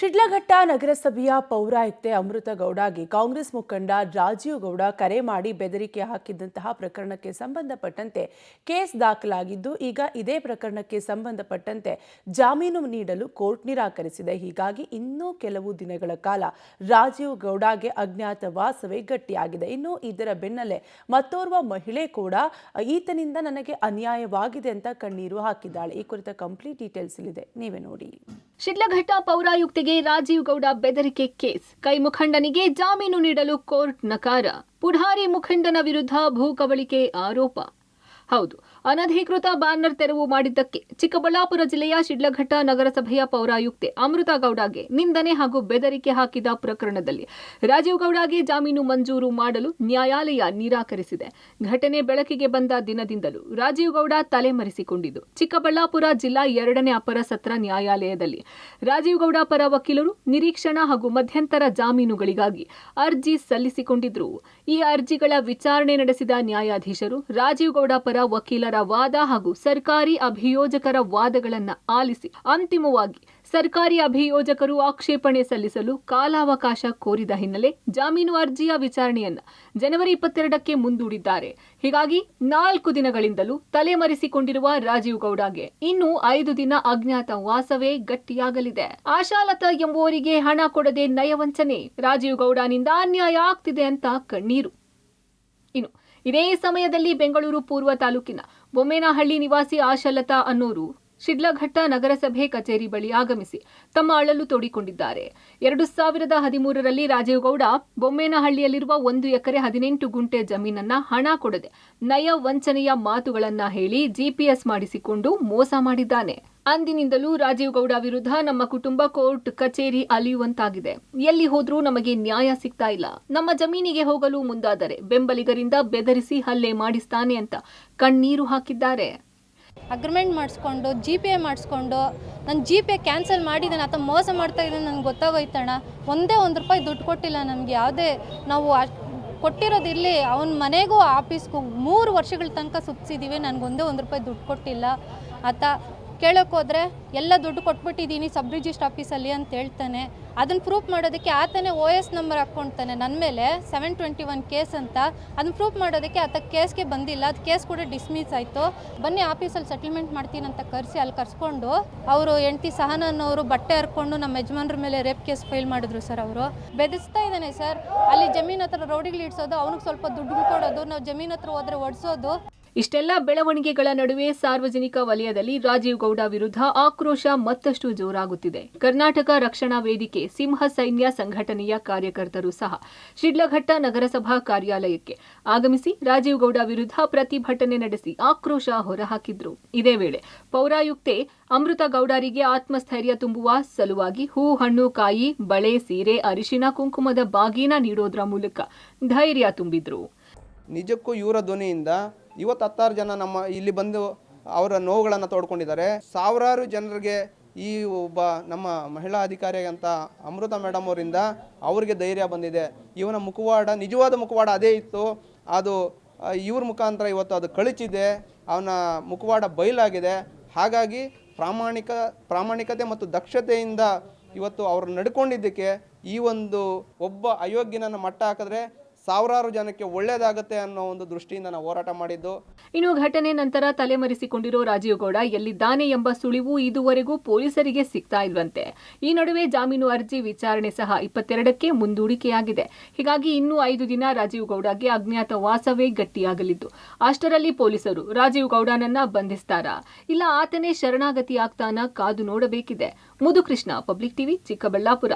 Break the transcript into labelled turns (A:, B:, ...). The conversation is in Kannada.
A: ಶಿಡ್ಲಘಟ್ಟ ನಗರಸಭೆಯ ಪೌರಾಯುಕ್ತೆ ಅಮೃತ ಗೌಡಗೆ ಕಾಂಗ್ರೆಸ್ ಮುಖಂಡ ರಾಜೀವ್ ಗೌಡ ಕರೆ ಮಾಡಿ ಬೆದರಿಕೆ ಹಾಕಿದ್ದಂತಹ ಪ್ರಕರಣಕ್ಕೆ ಸಂಬಂಧಪಟ್ಟಂತೆ ಕೇಸ್ ದಾಖಲಾಗಿದ್ದು ಈಗ ಇದೇ ಪ್ರಕರಣಕ್ಕೆ ಸಂಬಂಧಪಟ್ಟಂತೆ ಜಾಮೀನು ನೀಡಲು ಕೋರ್ಟ್ ನಿರಾಕರಿಸಿದೆ. ಹೀಗಾಗಿ ಇನ್ನೂ ಕೆಲವು ದಿನಗಳ ಕಾಲ ರಾಜೀವ್ ಗೌಡಗೆ ಅಜ್ಞಾತವಾಸವೇ ಗಟ್ಟಿಯಾಗಿದೆ. ಇನ್ನು ಇದರ ಬೆನ್ನಲ್ಲೇ ಮತ್ತೋರ್ವ ಮಹಿಳೆ ಕೂಡ ಈತನಿಂದ ನನಗೆ ಅನ್ಯಾಯವಾಗಿದೆ ಅಂತ ಕಣ್ಣೀರು ಹಾಕಿದ್ದಾಳೆ. ಈ ಕುರಿತ ಕಂಪ್ಲೀಟ್ ಡೀಟೇಲ್ಸ್ ಇಲ್ಲಿದೆ, ನೀವೇ ನೋಡಿ.
B: ಶಿಡ್ಲಘಟ್ಟ ಪೌರಾಯುಕ್ತೆಗೆ ರಾಜೀವ್ ಗೌಡ ಬೆದರಿಕೆ ಕೇಸ್, ಕೈ ಮುಖಂಡನಿಗೆ ಜಾಮೀನು ನೀಡಲು ಕೋರ್ಟ್ ನಕಾರ, ಪುಢಾರಿ ಮುಖಂಡನ ವಿರುದ್ಧ ಭೂ ಕಬಳಿಕೆ ಆರೋಪ. ಹೌದು, ಅನಧಿಕೃತ ಬ್ಯಾನರ್ ತೆರವು ಮಾಡಿದ್ದಕ್ಕೆ ಚಿಕ್ಕಬಳ್ಳಾಪುರ ಜಿಲ್ಲೆಯ ಶಿಡ್ಲಘಟ್ಟ ನಗರಸಭೆಯ ಪೌರಾಯುಕ್ತೆ ಅಮೃತ ಗೌಡಗೆ ನಿಂದನೆ ಹಾಗೂ ಬೆದರಿಕೆ ಹಾಕಿದ ಪ್ರಕರಣದಲ್ಲಿ ರಾಜೀವ್ ಗೌಡಗೆ ಜಾಮೀನು ಮಂಜೂರು ಮಾಡಲು ನ್ಯಾಯಾಲಯ ನಿರಾಕರಿಸಿದೆ. ಘಟನೆ ಬೆಳಕಿಗೆ ಬಂದ ದಿನದಿಂದಲೂ ರಾಜೀವ್ ಗೌಡ ತಲೆಮರೆಸಿಕೊಂಡಿದ್ದು ಚಿಕ್ಕಬಳ್ಳಾಪುರ ಜಿಲ್ಲಾ 2ನೇ ಅಪರ ಸತ್ರ ನ್ಯಾಯಾಲಯದಲ್ಲಿ ರಾಜೀವ್ ಗೌಡ ಪರ ವಕೀಲರು ನಿರೀಕ್ಷಣಾ ಹಾಗೂ ಮಧ್ಯಂತರ ಜಾಮೀನುಗಳಿಗಾಗಿ ಅರ್ಜಿ ಸಲ್ಲಿಸಿಕೊಂಡಿದ್ರು. ಈ ಅರ್ಜಿಗಳ ವಿಚಾರಣೆ ನಡೆಸಿದ ನ್ಯಾಯಾಧೀಶರು ರಾಜೀವ್ ಗೌಡ ಪರ ವಕೀಲರ ವಾದ ಹಾಗೂ ಸರ್ಕಾರಿ ಅಭಿಯೋಜಕರ ವಾದಗಳನ್ನು ಆಲಿಸಿ ಅಂತಿಮವಾಗಿ ಸರ್ಕಾರಿ ಅಭಿಯೋಜಕರು ಆಕ್ಷೇಪಣೆ ಸಲ್ಲಿಸಲು ಕಾಲಾವಕಾಶ ಕೋರಿದ ಹಿನ್ನೆಲೆ ಜಾಮೀನು ಅರ್ಜಿಯ ವಿಚಾರಣೆಯನ್ನು ಜನವರಿ 22ಕ್ಕೆ ಮುಂದೂಡಿದ್ದಾರೆ. ಹೀಗಾಗಿ 4 ದಿನಗಳಿಂದಲೂ ತಲೆಮರೆಸಿಕೊಂಡಿರುವ ರಾಜೀವ್ ಗೌಡಗೆ ಇನ್ನು 5 ದಿನ ಅಜ್ಞಾತ ವಾಸವೇ ಗಟ್ಟಿಯಾಗಲಿದೆ. ಆಶಾಲತಾ ಎಂಬುವರಿಗೆ ಹಣ ಕೊಡದೆ ನಯವಂಚನೆ, ರಾಜೀವ್ ಗೌಡನಿಂದ ಅನ್ಯಾಯ ಆಗ್ತಿದೆ ಅಂತ ಕಣ್ಣೀರು. ಇನ್ನು ಇದೇ ಸಮಯದಲ್ಲಿ ಬೆಂಗಳೂರು ಪೂರ್ವ ತಾಲೂಕಿನ ಬೊಮ್ಮೇನಹಳ್ಳಿ ನಿವಾಸಿ ಆಶಾಲತಾ ಅನ್ನೋರು ಶಿಡ್ಲಘಟ್ಟ ನಗರಸಭೆ ಕಚೇರಿ ಬಳಿ ಆಗಮಿಸಿ ತಮ್ಮ ಅಳಲು ತೋಡಿಕೊಂಡಿದ್ದಾರೆ. 2013ರಲ್ಲಿ ರಾಜೀವ್ ಗೌಡ ಬೊಮ್ಮೇನಹಳ್ಳಿಯಲ್ಲಿರುವ 1 ಎಕರೆ 18 ಗುಂಟೆ ಜಮೀನನ್ನ ಹಣ ಕೊಡದೆ ನಯ ವಂಚನೆಯ ಮಾತುಗಳನ್ನ ಹೇಳಿ ಜಿಪಿಎಸ್ ಮಾಡಿಸಿಕೊಂಡು ಮೋಸ ಮಾಡಿದ್ದಾನೆ. ಅಂದಿನಿಂದಲೂ ರಾಜೀವ್ ಗೌಡ ವಿರುದ್ಧ ನಮ್ಮ ಕುಟುಂಬ ಕೋರ್ಟ್ ಕಚೇರಿ ಅಲಿಯುವಂತಾಗಿದೆ. ಎಲ್ಲಿ ಹೋದ್ರೂ ನಮಗೆ ನ್ಯಾಯ ಸಿಗ್ತಾ ಇಲ್ಲ. ನಮ್ಮ ಜಮೀನಿಗೆ ಹೋಗಲು ಮುಂದಾದರೆ ಬೆಂಬಲಿಗರಿಂದ ಬೆದರಿಸಿ ಹಲ್ಲೆ ಮಾಡಿಸ್ತಾನೆ ಅಂತ ಕಣ್ಣೀರು ಹಾಕಿದ್ದಾರೆ.
C: ಅಗ್ರಿಮೆಂಟ್ ಮಾಡಿಸ್ಕೊಂಡು GPA ಮಾಡಿಸ್ಕೊಂಡು ನನ್ನ GPA ಕ್ಯಾನ್ಸಲ್ ಮಾಡಿದ್ದಾನೆ, ಆತ ಮೋಸ ಮಾಡ್ತಾ ಇದ್ದಾನೆ ನನಗೆ ಗೊತ್ತಾಗೋಯ್ತಣ್ಣ. ಒಂದೇ ₹1 ದುಡ್ಡು ಕೊಟ್ಟಿಲ್ಲ ನಮಗೆ. ಯಾವುದೇ ನಾವು ಕೊಟ್ಟಿರೋದಿರಲಿ ಅವನ ಮನೆಗೂ ಆಫೀಸ್ಗೂ 3 ವರ್ಷಗಳ ತನಕ ಸುತ್ತಿಸಿದ್ದೀವಿ, ನನಗೊಂದೇ ₹1 ದುಡ್ಡು ಕೊಟ್ಟಿಲ್ಲ. ಆತ ಕೇಳೋಕ್ಕೋದ್ರೆ ಎಲ್ಲ ದುಡ್ಡು ಕೊಟ್ಬಿಟ್ಟಿದ್ದೀನಿ ಸಬ್ ರಿಜಿಸ್ಟ್ರ್ ಆಫೀಸಲ್ಲಿ ಅಂತ ಹೇಳ್ತಾನೆ. ಅದನ್ನು ಪ್ರೂಫ್ ಮಾಡೋದಕ್ಕೆ ಆತನೇ OS ನಂಬರ್ ಹಾಕ್ಕೊಳ್ತಾನೆ ನನ್ನ ಮೇಲೆ 721 ಕೇಸ್ ಅಂತ. ಅದನ್ನು ಪ್ರೂಫ್ ಮಾಡೋದಕ್ಕೆ ಆತ ಕೇಸ್ಗೆ ಬಂದಿಲ್ಲ. ಅದು ಕೇಸ್ ಕೂಡ ಡಿಸ್ಮಿಸ್ ಆಯಿತು. ಬನ್ನಿ ಆಫೀಸಲ್ಲಿ ಸೆಟಲ್ಮೆಂಟ್ ಮಾಡ್ತೀನಿ ಅಂತ ಕರೆಸಿ ಅಲ್ಲಿ ಕರ್ಸ್ಕೊಂಡು ಅವರು ಹೆಂಡತಿ ಸಹನನ್ನವರು ಬಟ್ಟೆ ಹರ್ಕೊಂಡು ನಮ್ಮ ಯಜಮಾನ್ರ ಮೇಲೆ ರೇಪ್ ಕೇಸ್ ಫೈಲ್ ಮಾಡಿದ್ರು ಸರ್. ಅವರು ಬೆದರಿಸ್ತಾ ಇದ್ದಾನೆ ಸರ್. ಅಲ್ಲಿ ಜಮೀನು ಹತ್ರ ರೌಡಿಗಳು ಇಡ್ಸೋದು, ಅವನಿಗೆ ಸ್ವಲ್ಪ ದುಡ್ಡು ಕೊಡೋದು, ನಾವು ಜಮೀನು ಹತ್ರ ಹೋದರೆ ಒಡಿಸೋದು.
B: ಇಷ್ಟೆಲ್ಲ ಬೆಳವಣಿಗೆಗಳ ನಡುವೆ ಸಾರ್ವಜನಿಕ ವಲಯದಲ್ಲಿ ರಾಜೀವ್ ಗೌಡ ವಿರುದ್ಧ ಆಕ್ರೋಶ ಮತ್ತಷ್ಟು ಜೋರಾಗುತ್ತಿದೆ. ಕರ್ನಾಟಕ ರಕ್ಷಣಾ ವೇದಿಕೆ ಸಿಂಹ ಸೈನ್ಯ ಸಂಘಟನೆಯ ಕಾರ್ಯಕರ್ತರು ಸಹ ಶಿಡ್ಲಘಟ್ಟ ನಗರಸಭಾ ಕಾರ್ಯಾಲಯಕ್ಕೆ ಆಗಮಿಸಿ ರಾಜೀವ್ ಗೌಡ ವಿರುದ್ಧ ಪ್ರತಿಭಟನೆ ನಡೆಸಿ ಆಕ್ರೋಶ ಹೊರಹಾಕಿದ್ರು. ಇದೇ ವೇಳೆ ಪೌರಾಯುಕ್ತೆ ಅಮೃತ ಗೌಡರಿಗೆ ಆತ್ಮಸ್ಥೈರ್ಯ ತುಂಬುವ ಸಲುವಾಗಿ ಹೂ, ಹಣ್ಣು, ಕಾಯಿ, ಬಳೆ, ಸೀರೆ, ಅರಿಶಿನ, ಕುಂಕುಮದ ಬಾಗಿನ ನೀಡೋದ್ರ ಮೂಲಕ ಧೈರ್ಯ ತುಂಬಿದ್ರು.
D: ನಿಜಕ್ಕೂ ಇವರ ಧ್ವನಿಯಿಂದ ಇವತ್ತು 16 ಜನ ನಮ್ಮ ಇಲ್ಲಿ ಬಂದು ಅವರ ನೋವುಗಳನ್ನು ತೋಡ್ಕೊಂಡಿದ್ದಾರೆ. ಸಾವಿರಾರು ಜನರಿಗೆ ಈ ಒಬ್ಬ ನಮ್ಮ ಮಹಿಳಾ ಅಧಿಕಾರಿ ಅಂತ ಅಮೃತ ಮೇಡಮ್ ಅವರಿಂದ ಅವರಿಗೆ ಧೈರ್ಯ ಬಂದಿದೆ. ಇವನ ಮುಖವಾಡ ನಿಜವಾದ ಮುಖವಾಡ ಅದೇ ಇತ್ತು, ಅದು ಇವ್ರ ಮುಖಾಂತರ ಇವತ್ತು ಅದು ಕಳಚಿದೆ, ಅವನ ಮುಖವಾಡ ಬಯಲಾಗಿದೆ. ಹಾಗಾಗಿ ಪ್ರಾಮಾಣಿಕತೆ ಮತ್ತು ದಕ್ಷತೆಯಿಂದ ಇವತ್ತು ಅವರು ನಡ್ಕೊಂಡಿದ್ದಕ್ಕೆ ಈ ಒಂದು ಒಬ್ಬ ಅಯೋಗ್ಯನನ್ನು ಮಟ್ಟ ಹಾಕಿದ್ರೆ ಸಾವಿರಾರು ಜನಕ್ಕೆ ಒಳ್ಳೆಯದಾಗುತ್ತೆ ಅನ್ನೋ ಒಂದು ದೃಷ್ಟಿಯಿಂದ ನಾವು ಹೋರಾಟ ಮಾಡಿದ್ದು.
B: ಇನ್ನು ಘಟನೆ ನಂತರ ತಲೆಮರೆಸಿಕೊಂಡಿರೋ ರಾಜೀವ್ ಗೌಡ ಎಲ್ಲಿದ್ದಾನೆ ಎಂಬ ಸುಳಿವು ಇದುವರೆಗೂ ಪೊಲೀಸರಿಗೆ ಸಿಗ್ತಾ ಇಲ್ವಂತೆ. ಈ ನಡುವೆ ಜಾಮೀನು ಅರ್ಜಿ ವಿಚಾರಣೆ ಸಹ 22ಕ್ಕೆ ಮುಂದೂಡಿಕೆಯಾಗಿದೆ. ಹೀಗಾಗಿ ಇನ್ನೂ 5 ದಿನ ರಾಜೀವ್ ಗೌಡಗೆ ಅಜ್ಞಾತ ವಾಸವೇ ಗಟ್ಟಿಯಾಗಲಿದ್ದು ಅಷ್ಟರಲ್ಲಿ ಪೊಲೀಸರು ರಾಜೀವ್ ಗೌಡನನ್ನ ಬಂಧಿಸ್ತಾರಾ ಇಲ್ಲ ಆತನೇ ಶರಣಾಗತಿ ಆಗ್ತಾನ ಕಾದು ನೋಡಬೇಕಿದೆ. ಮುದುಕೃಷ್ಣ, ಪಬ್ಲಿಕ್ ಟಿವಿ, ಚಿಕ್ಕಬಳ್ಳಾಪುರ.